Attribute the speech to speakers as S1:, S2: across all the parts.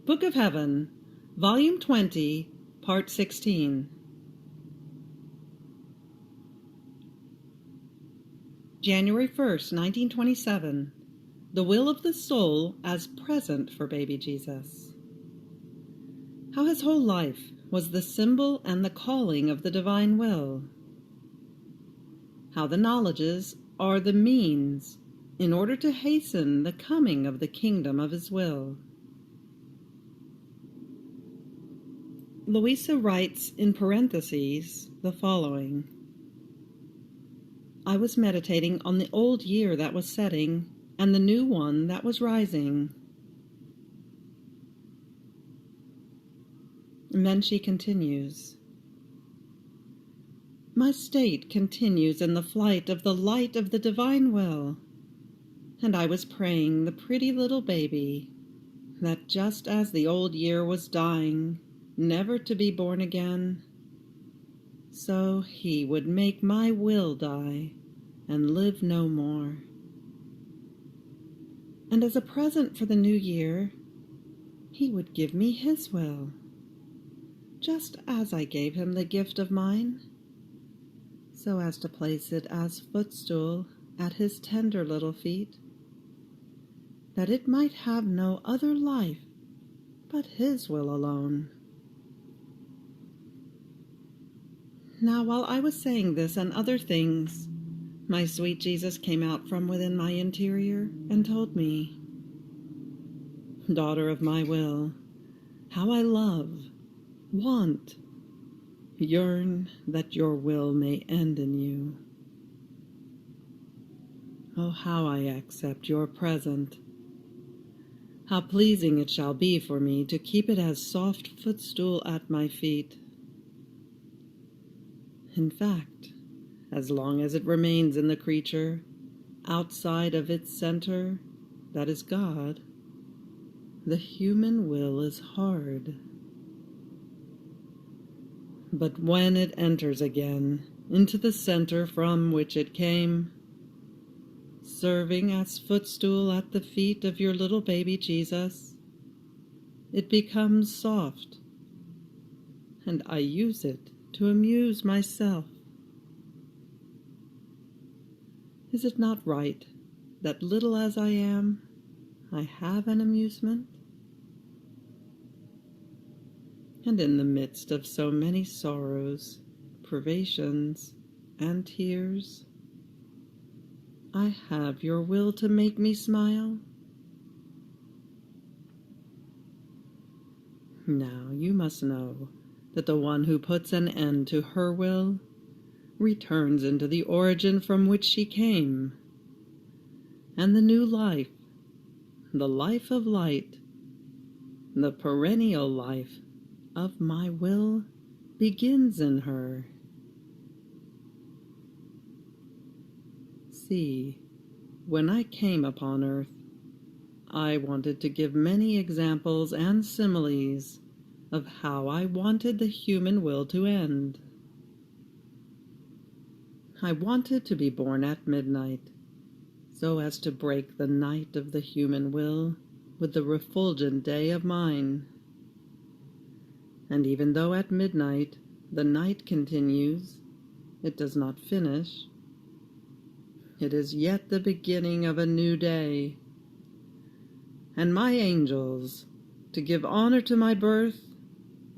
S1: Book of Heaven, Volume 20, Part 16. January 1st, 1927. The Will of the Soul as Present for Baby Jesus. How his whole life was the symbol and the calling of the divine will. How the knowledges are the means in order to hasten the coming of the kingdom of his will. Luisa writes in parentheses the following: I was meditating on the old year that was setting and the new one that was rising. And then she continues, my state continues in the flight of the light of the divine will, and I was praying the pretty little baby that just as the old year was dying, never to be born again, so he would make my will die and live no more. And as a present for the new year, he would give me his will, just as I gave him the gift of mine, so as to place it as footstool at his tender little feet, that it might have no other life but his will alone. Now, while I was saying this and other things, my sweet Jesus came out from within my interior and told me, daughter of my will, how I love, want, yearn that your will may end in you. Oh, how I accept your present. How pleasing it shall be for me to keep it as soft footstool at my feet. In fact, as long as it remains in the creature, outside of its center, that is God, the human will is hard. But when it enters again into the center from which it came, serving as footstool at the feet of your little baby Jesus, it becomes soft, and I use it to amuse myself. Is it not right that, little as I am, I have an amusement? And in the midst of so many sorrows, privations, and tears, I have your will to make me smile. Now you must know that the one who puts an end to her will returns into the origin from which she came, and the new life, the life of light, the perennial life of my will begins in her. See, when I came upon earth, I wanted to give many examples and similes of how I wanted the human will to end. I wanted to be born at midnight, so as to break the night of the human will with the refulgent day of mine. And even though at midnight the night continues, it does not finish. It is yet the beginning of a new day. And my angels, to give honor to my birth,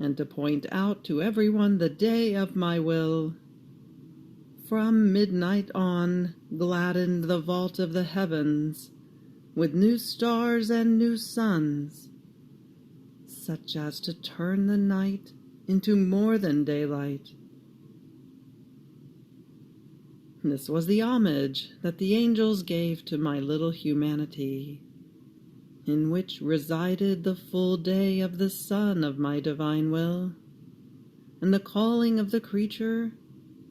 S1: and to point out to everyone the day of my will, from midnight on gladdened the vault of the heavens with new stars and new suns, such as to turn the night into more than daylight. This was the homage that the angels gave to my little humanity, in which resided the full day of the sun of my divine will, and the calling of the creature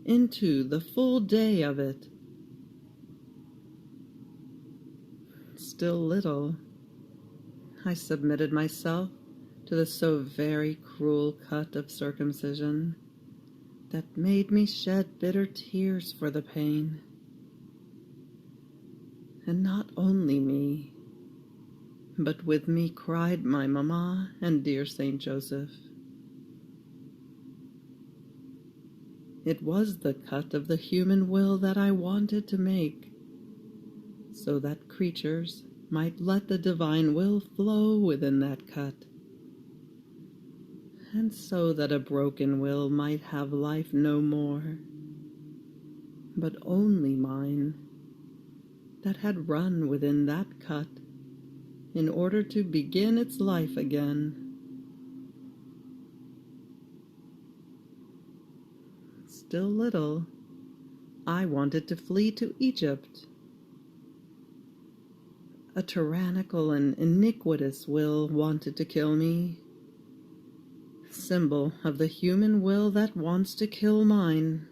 S1: into the full day of it. Still little, I submitted myself to the so very cruel cut of circumcision that made me shed bitter tears for the pain. And not only me, but with me cried my mamma and dear Saint Joseph. It was the cut of the human will that I wanted to make, so that creatures might let the divine will flow within that cut, and so that a broken will might have life no more, but only mine, that had run within that cut in order to begin its life again. Still little, I wanted to flee to Egypt. A tyrannical and iniquitous will wanted to kill me, symbol of the human will that wants to kill mine.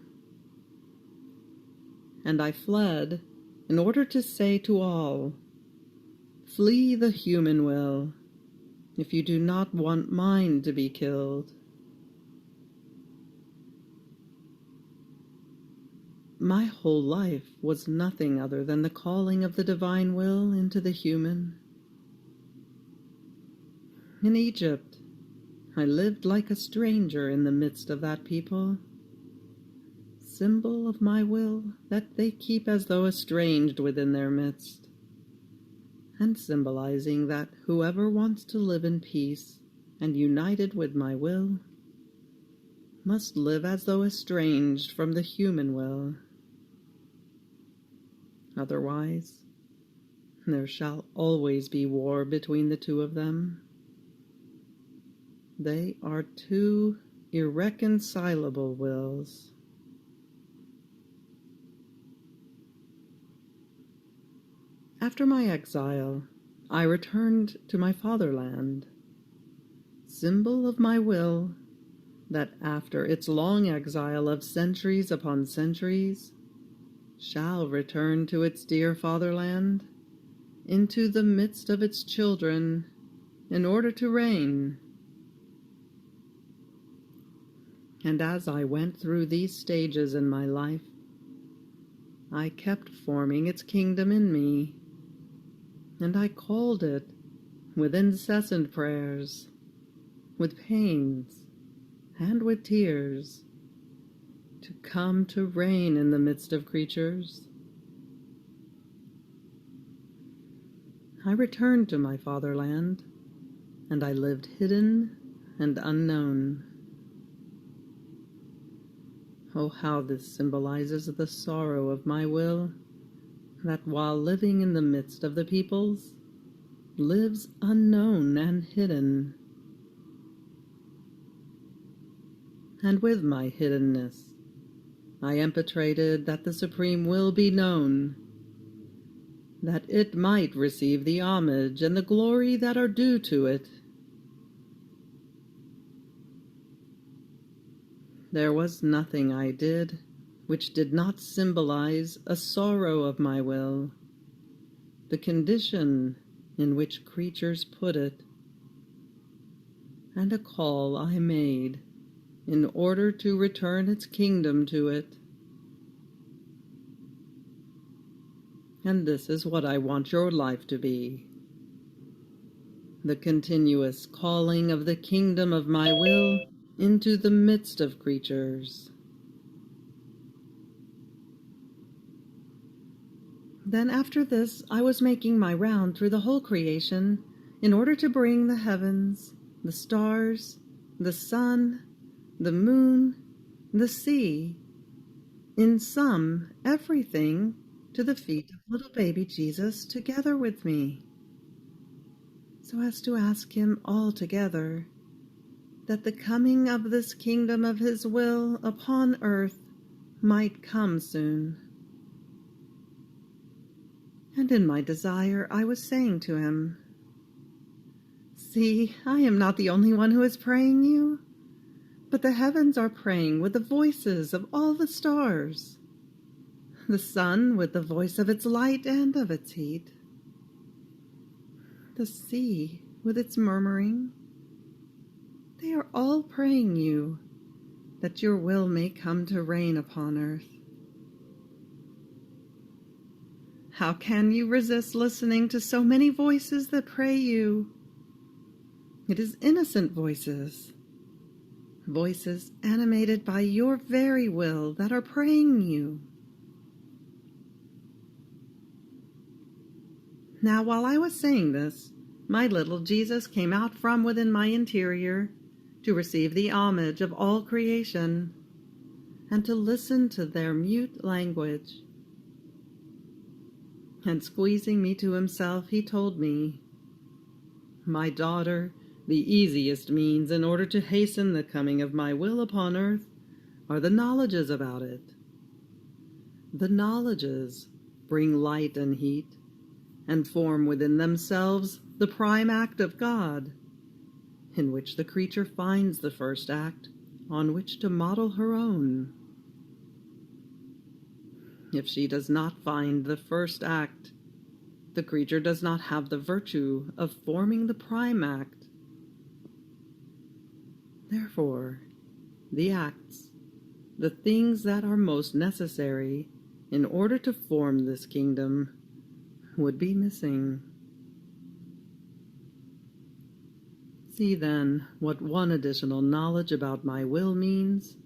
S1: And I fled in order to say to all, flee the human will, if you do not want mine to be killed. My whole life was nothing other than the calling of the divine will into the human. In Egypt, I lived like a stranger in the midst of that people, symbol of my will that they keep as though estranged within their midst, and symbolizing that whoever wants to live in peace and united with my will must live as though estranged from the human will. Otherwise, there shall always be war between the two of them. They are two irreconcilable wills. After my exile, I returned to my fatherland, symbol of my will that after its long exile of centuries upon centuries, shall return to its dear fatherland, into the midst of its children, in order to reign. And as I went through these stages in my life, I kept forming its kingdom in me, and I called it, with incessant prayers, with pains, and with tears, to come to reign in the midst of creatures. I returned to my fatherland, and I lived hidden and unknown. Oh, how this symbolizes the sorrow of my will, that while living in the midst of the peoples, lives unknown and hidden. And with my hiddenness, I impetrated that the supreme will be known, that it might receive the homage and the glory that are due to it. There was nothing I did which did not symbolize a sorrow of my will, the condition in which creatures put it, and a call I made in order to return its kingdom to it. And this is what I want your life to be: the continuous calling of the kingdom of my will into the midst of creatures. Then after this, I was making my round through the whole creation in order to bring the heavens, the stars, the sun, the moon, the sea, in sum, everything, to the feet of little baby Jesus together with me, so as to ask him altogether that the coming of this kingdom of his will upon earth might come soon. And in my desire I was saying to him, see, I am not the only one who is praying you, but the heavens are praying with the voices of all the stars, the sun with the voice of its light and of its heat, the sea with its murmuring. They are all praying you that your will may come to reign upon earth. How can you resist listening to so many voices that pray you? It is innocent voices, voices animated by your very will that are praying you. Now, while I was saying this, my little Jesus came out from within my interior to receive the homage of all creation and to listen to their mute language. And squeezing me to himself, he told me, "My daughter, the easiest means in order to hasten the coming of my will upon earth are the knowledges about it. The knowledges bring light and heat, and form within themselves the prime act of God, in which the creature finds the first act on which to model her own. If she does not find the first act, the creature does not have the virtue of forming the prime act. Therefore, the acts, the things that are most necessary in order to form this kingdom, would be missing. See then what one additional knowledge about my will means.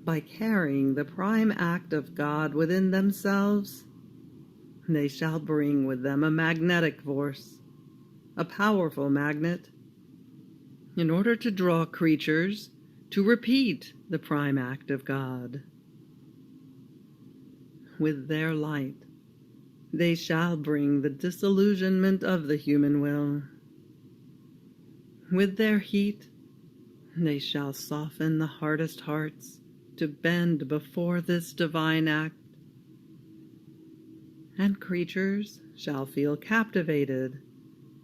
S1: By carrying the prime act of God within themselves, they shall bring with them a magnetic force, a powerful magnet, in order to draw creatures to repeat the prime act of God. With their light, they shall bring the disillusionment of the human will. With their heat, they shall soften the hardest hearts to bend before this divine act, and creatures shall feel captivated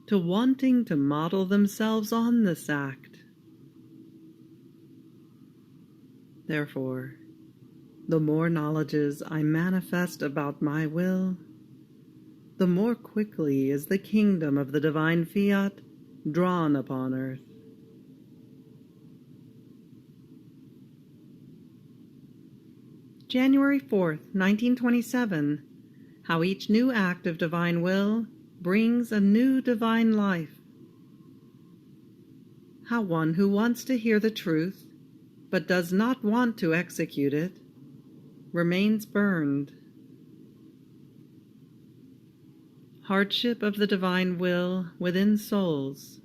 S1: to wanting to model themselves on this act. Therefore, the more knowledges I manifest about my will, the more quickly is the kingdom of the divine Fiat drawn upon earth. January 4th, 1927. How each new act of divine will brings a new divine life. How one who wants to hear the truth, but does not want to execute it, remains burned. Hardship of the divine will within souls.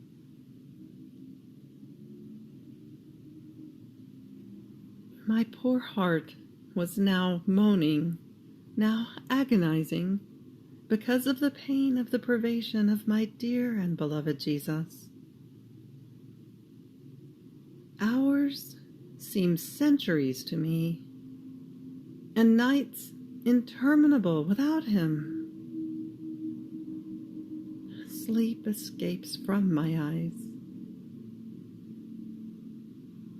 S1: My poor heart was now moaning, now agonizing, because of the pain of the privation of my dear and beloved Jesus. Hours seem centuries to me, and nights interminable without him. Sleep escapes from my eyes.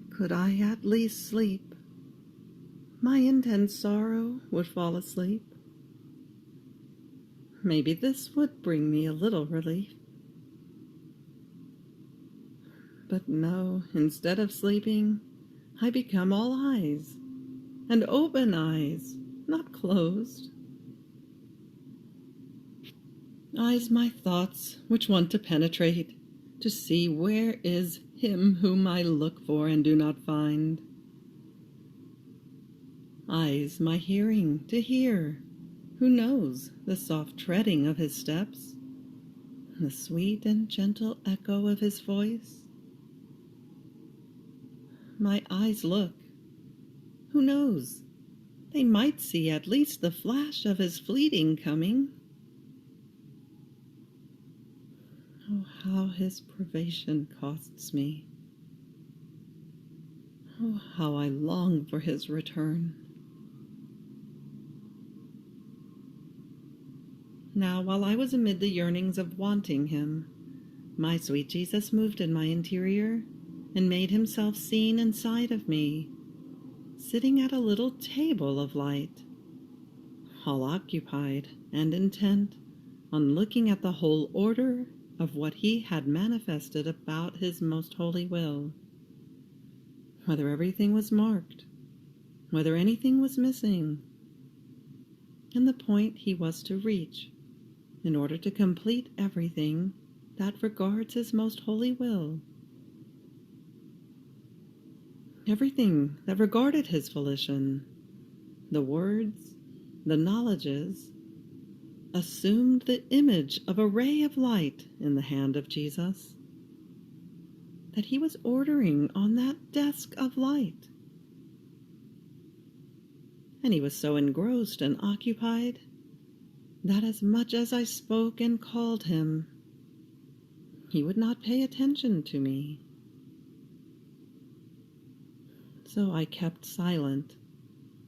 S1: Could I at least sleep, my intense sorrow would fall asleep. Maybe this would bring me a little relief. But no, instead of sleeping, I become all eyes, and open eyes, not closed. Eyes my thoughts, which want to penetrate, to see where is him whom I look for and do not find. Eyes my hearing, to hear, who knows the soft treading of his steps, the sweet and gentle echo of his voice. My eyes look, who knows, they might see at least the flash of his fleeting coming. Oh, how his privation costs me. Oh, how I long for his return. Now, while I was amid the yearnings of wanting him, my sweet Jesus moved in my interior and made himself seen inside of me, sitting at a little table of light, all occupied and intent on looking at the whole order of what he had manifested about his most holy will, whether everything was marked, whether anything was missing. and the point he was to reach in order to complete everything that regards his most holy will. Everything that regarded his volition, the words, the knowledges, assumed the image of a ray of light in the hand of Jesus that he was ordering on that desk of light. And he was so engrossed and occupied that as much as I spoke and called him, he would not pay attention to me. So I kept silent,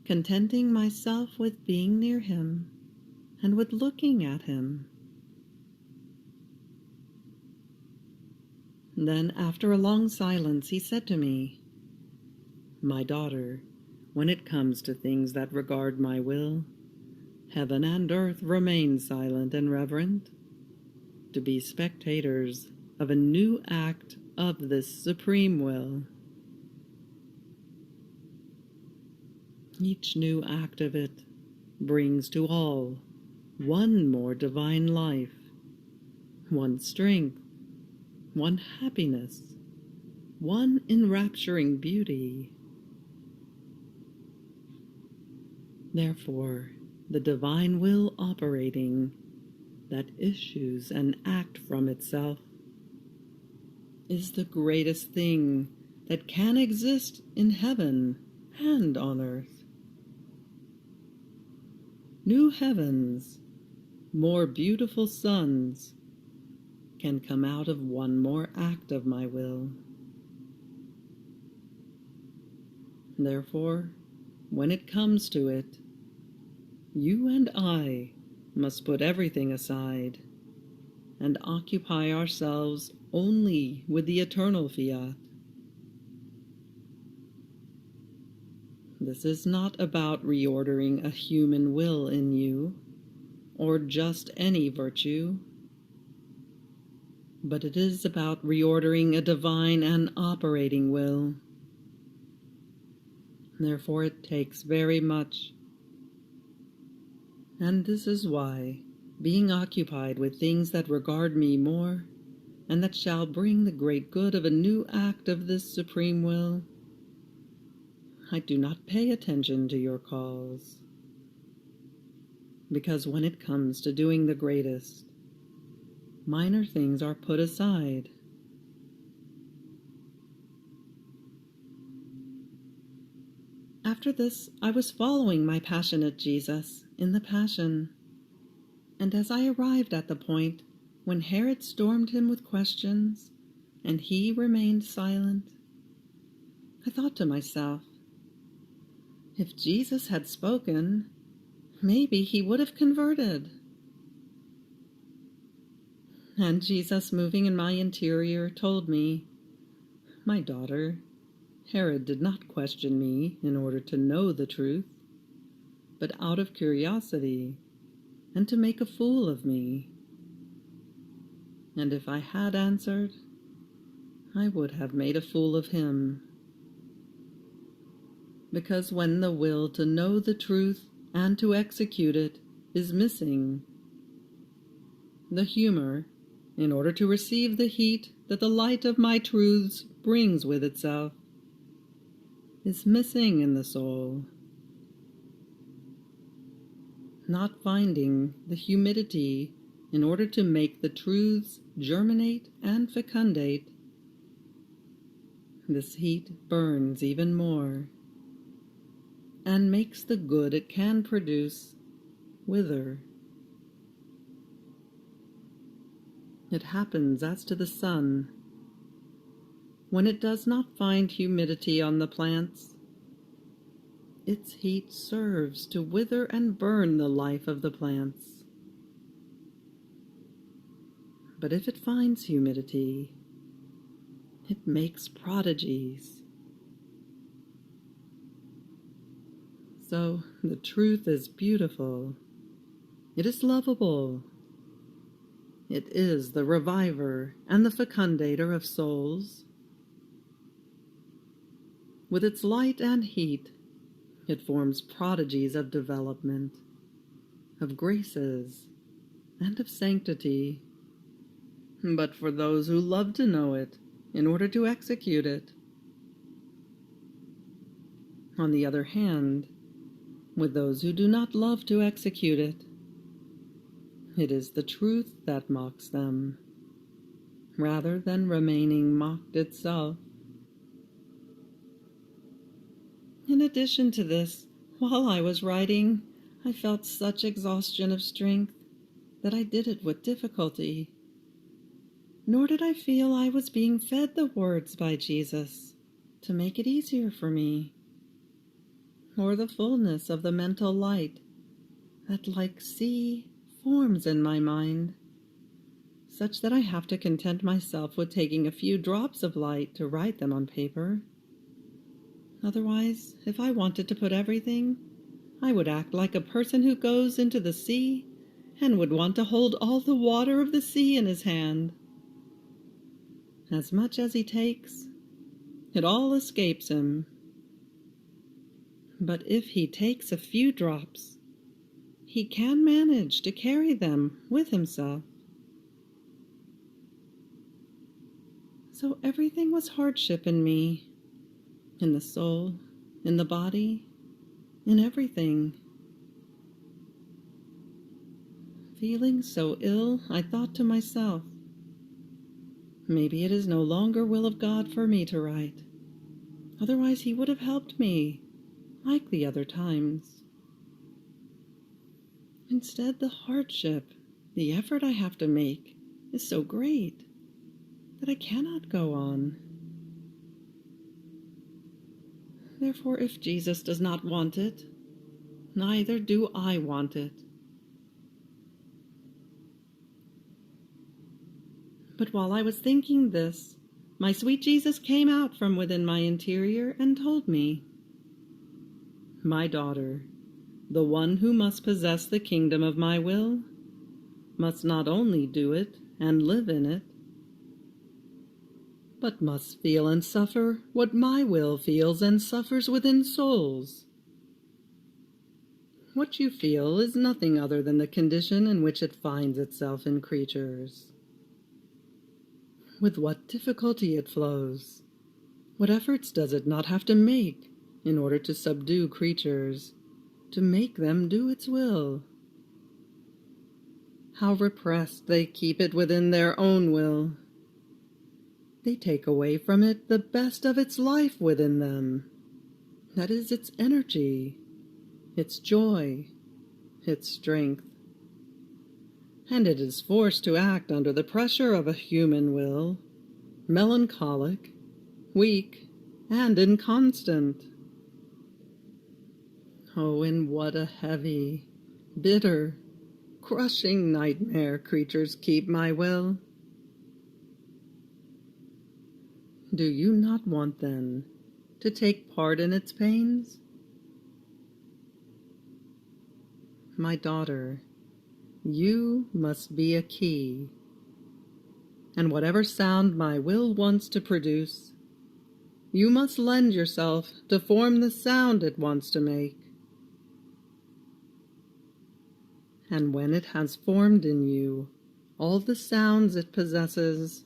S1: contenting myself with being near him and with looking at him. Then, after a long silence, he said to me, "My daughter, when it comes to things that regard my will, heaven and earth remain silent and reverent, to be spectators of a new act of this supreme will. Each new act of it brings to all one more divine life, one strength, one happiness, one enrapturing beauty. Therefore, the divine will operating, that issues an act from itself, is the greatest thing that can exist in heaven and on earth. New heavens, more beautiful suns, can come out of one more act of my will. Therefore, when it comes to it, you and I must put everything aside and occupy ourselves only with the eternal Fiat. This is not about reordering a human will in you, or just any virtue, but it is about reordering a divine and operating will. Therefore it takes very much. And this is why, being occupied with things that regard me more, and that shall bring the great good of a new act of this supreme will, I do not pay attention to your calls. Because when it comes to doing the greatest, minor things are put aside. After this, I was following my passionate Jesus in the Passion, and as I arrived at the point when Herod stormed him with questions, and he remained silent, I thought to myself, if Jesus had spoken, maybe he would have converted. And Jesus, moving in my interior, told me, "My daughter, Herod did not question me in order to know the truth, but out of curiosity and to make a fool of me. And if I had answered, I would have made a fool of him. Because when the will to know the truth and to execute it is missing, the humor, in order to receive the heat that the light of my truths brings with itself, is missing in the soul. Not finding the humidity in order to make the truths germinate and fecundate, this heat burns even more, and makes the good it can produce wither. It happens as to the sun. When it does not find humidity on the plants, its heat serves to wither and burn the life of the plants. But if it finds humidity, it makes prodigies. So the truth is beautiful. It is lovable. It is the reviver and the fecundator of souls. With its light and heat, it forms prodigies of development. of graces, and of sanctity, but for those who love to know it in order to execute it. On the other hand, with those who do not love to execute it, it is the truth that mocks them, rather than remaining mocked itself. In addition to this, while I was writing, I felt such exhaustion of strength that I did it with difficulty. Nor did I feel I was being fed the words by Jesus to make it easier for me, or the fullness of the mental light that, like sea, forms in my mind, such that I have to content myself with taking a few drops of light to write them on paper. Otherwise, if I wanted to put everything, I would act like a person who goes into the sea and would want to hold all the water of the sea in his hand. As much as he takes, it all escapes him. But if he takes a few drops, he can manage to carry them with himself. So everything was hardship in me, in the soul, in the body, in everything. Feeling so ill, I thought to myself, maybe it is no longer will of God for me to write. Otherwise he would have helped me, like the other times. Instead, the hardship, the effort I have to make, is so great that I cannot go on. Therefore, if Jesus does not want it, neither do I want it. But while I was thinking this, my sweet Jesus came out from within my interior and told me, "My daughter, the one who must possess the kingdom of my will must not only do it and live in it, but must feel and suffer what my will feels and suffers within souls. What you feel is nothing other than the condition in which it finds itself in creatures. With what difficulty it flows. What efforts does it not have to make in order to subdue creatures, to make them do its will? How repressed they keep it within their own will. They take away from it the best of its life within them. That is its energy, its joy, its strength. And it is forced to act under the pressure of a human will, melancholic, weak, and inconstant. Oh, in what a heavy, bitter, crushing nightmare creatures keep my will. Do you not want, then, to take part in its pains? My daughter, you must be a key, and whatever sound my will wants to produce, you must lend yourself to form the sound it wants to make. And when it has formed in you all the sounds it possesses,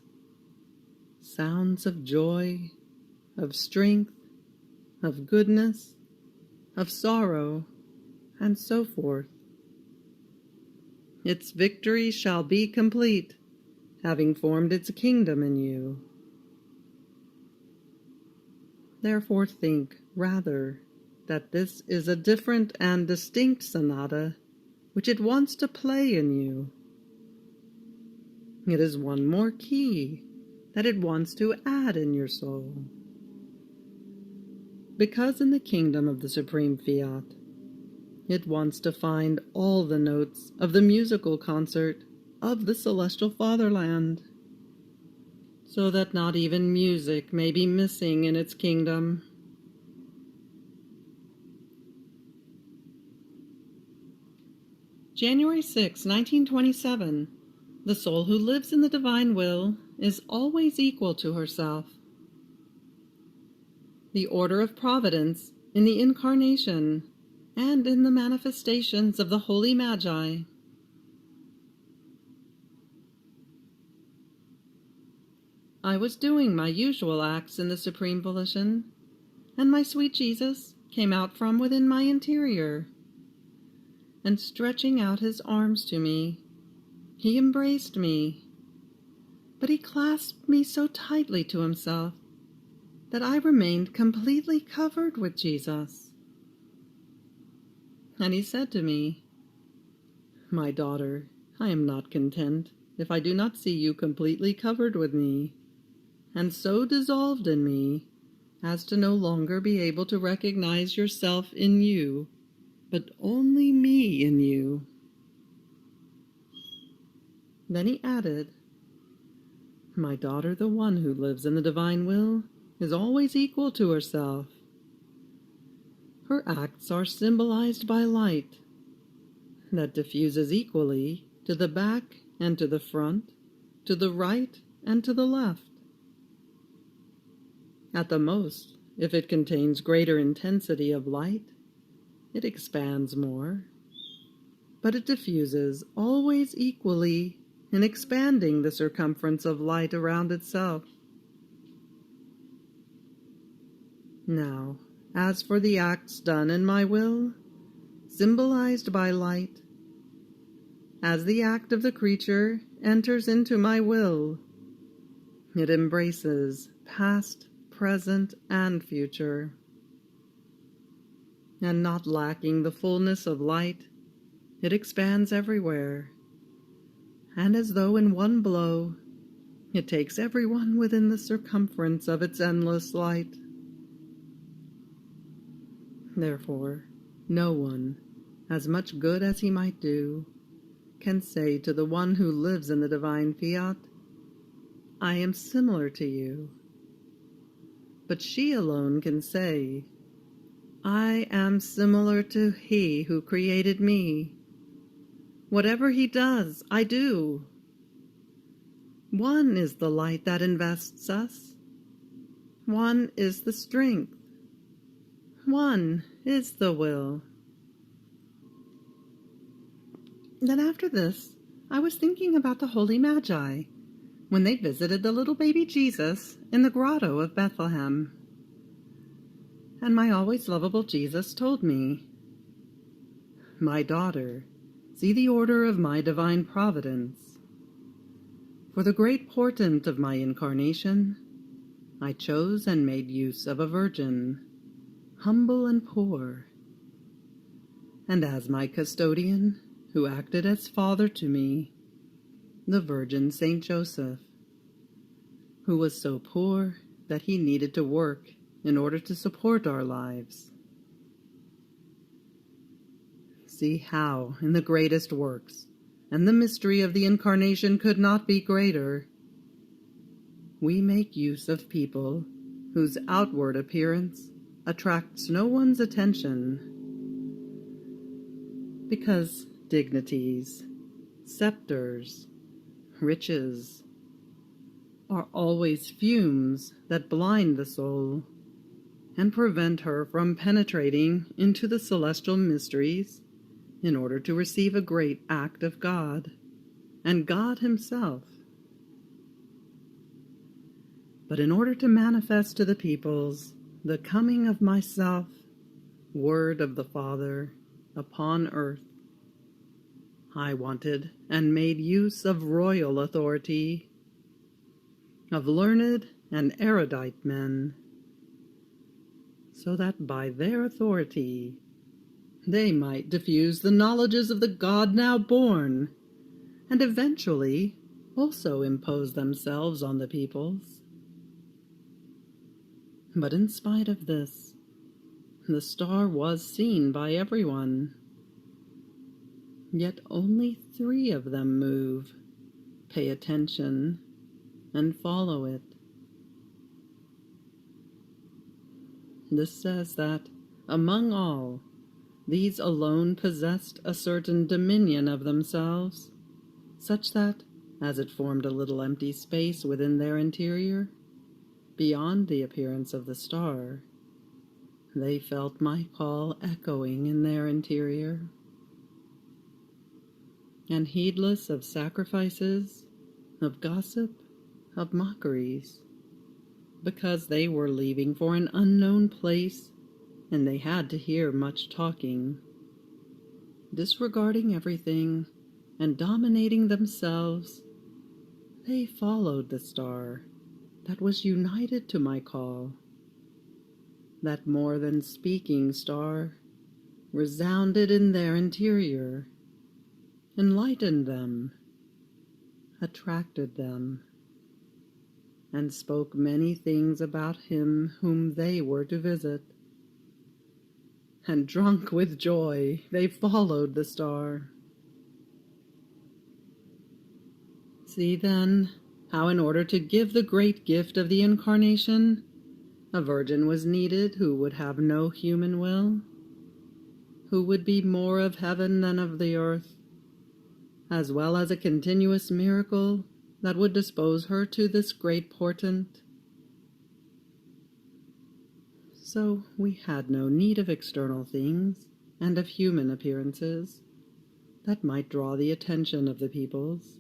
S1: sounds of joy, of strength, of goodness, of sorrow, and so forth, its victory shall be complete, having formed its kingdom in you. Therefore think, rather, that this is a different and distinct sonata which it wants to play in you. It is one more key that it wants to add in your soul. Because in the kingdom of the Supreme Fiat, it wants to find all the notes of the musical concert of the celestial fatherland, so that not even music may be missing in its kingdom. January 6, 1927. The soul who lives in the divine will is always equal to herself. The order of providence in the incarnation and in the manifestations of the holy Magi. I was doing my usual acts in the Supreme Volition, and my sweet Jesus came out from within my interior, and stretching out his arms to me, he embraced me, but he clasped me so tightly to himself that I remained completely covered with Jesus. And he said to me, "My daughter, I am not content if I do not see you completely covered with me, and so dissolved in me as to no longer be able to recognize yourself in you, but only me in you." Then he added, "My daughter, the one who lives in the divine will is always equal to herself. Her acts are symbolized by light that diffuses equally to the back and to the front, to the right and to the left. At the most, if it contains greater intensity of light, it expands more, but it diffuses always equally in expanding the circumference of light around itself. Now, as for the acts done in my will, symbolized by light, as the act of the creature enters into my will, it embraces past, present, and future, and not lacking the fullness of light, it expands everywhere, and as though in one blow, it takes everyone within the circumference of its endless light. Therefore, no one, as much good as he might do, can say to the one who lives in the divine Fiat, "I am similar to you." But she alone can say, "I am similar to he who created me. Whatever he does, I do." One is the light that invests us. One is the strength. One is the will. Then after this, I was thinking about the holy Magi, when they visited the little baby Jesus in the grotto of Bethlehem. And my always lovable Jesus told me, "My daughter, see the order of my divine providence. For the great portent of my incarnation, I chose and made use of a virgin, humble and poor. And as my custodian, who acted as father to me, the Virgin Saint Joseph, who was so poor that he needed to work in order to support our lives. See how, in the greatest works, and the mystery of the Incarnation could not be greater, we make use of people whose outward appearance attracts no one's attention, because dignities, scepters, riches are always fumes that blind the soul and prevent her from penetrating into the celestial mysteries in order to receive a great act of God, and God himself. But in order to manifest to the peoples the coming of myself, word of the Father, upon earth, I wanted and made use of royal authority, of learned and erudite men, so that by their authority they might diffuse the knowledges of the God now born, and eventually also impose themselves on the peoples. But in spite of this, the star was seen by everyone. Yet only 3 of them move, pay attention, and follow it. This says that, among all, these alone possessed a certain dominion of themselves, such that, as it formed a little empty space within their interior, beyond the appearance of the star, They felt my call echoing in their interior, and heedless of sacrifices, of gossip, of mockeries, because they were leaving for an unknown place and they had to hear much talking. Disregarding everything and dominating themselves, they followed the star that was united to my call. That more than speaking star resounded in their interior, enlightened them, attracted them, and spoke many things about him whom they were to visit. And drunk with joy, they followed the star. See then how in order to give the great gift of the Incarnation, a virgin was needed who would have no human will, who would be more of heaven than of the earth, as well as a continuous miracle that would dispose her to this great portent. So we had no need of external things and of human appearances that might draw the attention of the peoples.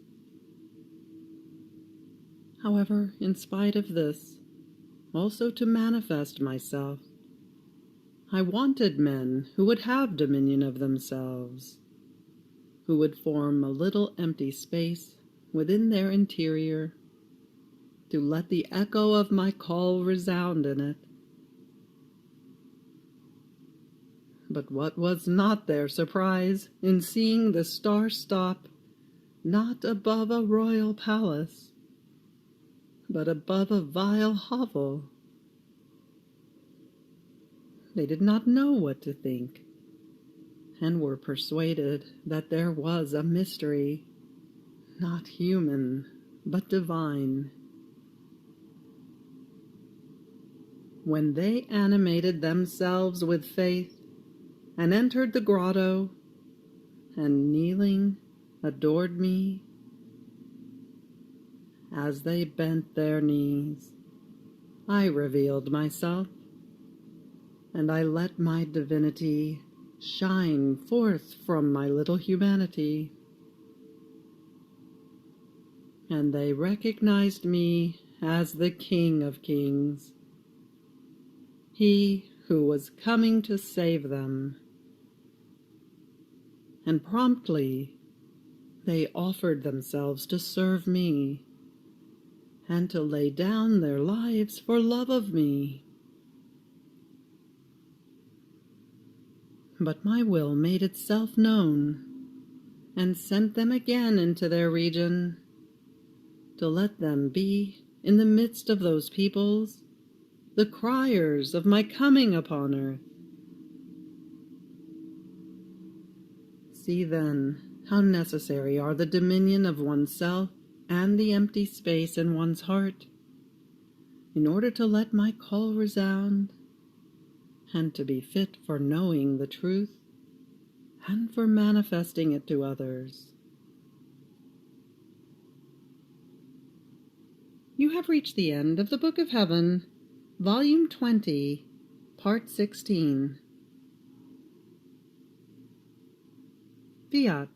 S1: However, in spite of this, also to manifest myself, I wanted men who would have dominion of themselves, who would form a little empty space within their interior, to let the echo of my call resound in it. But what was not their surprise in seeing the star stop, not above a royal palace, but above a vile hovel. They did not know what to think, and were persuaded that there was a mystery, not human, but divine. When they animated themselves with faith, and entered the grotto, and kneeling, adored me, as they bent their knees, I revealed myself, and I let my divinity shine forth from my little humanity. And they recognized me as the King of Kings, he who was coming to save them. And promptly they offered themselves to serve me, and to lay down their lives for love of me. But my will made itself known, and sent them again into their region, to let them be, in the midst of those peoples, the criers of my coming upon earth. See then how necessary are the dominion of oneself and the empty space in one's heart, in order to let my call resound, and to be fit for knowing the truth, and for manifesting it to others. You have reached the end of the Book of Heaven, Volume 20, Part 16. Fiat.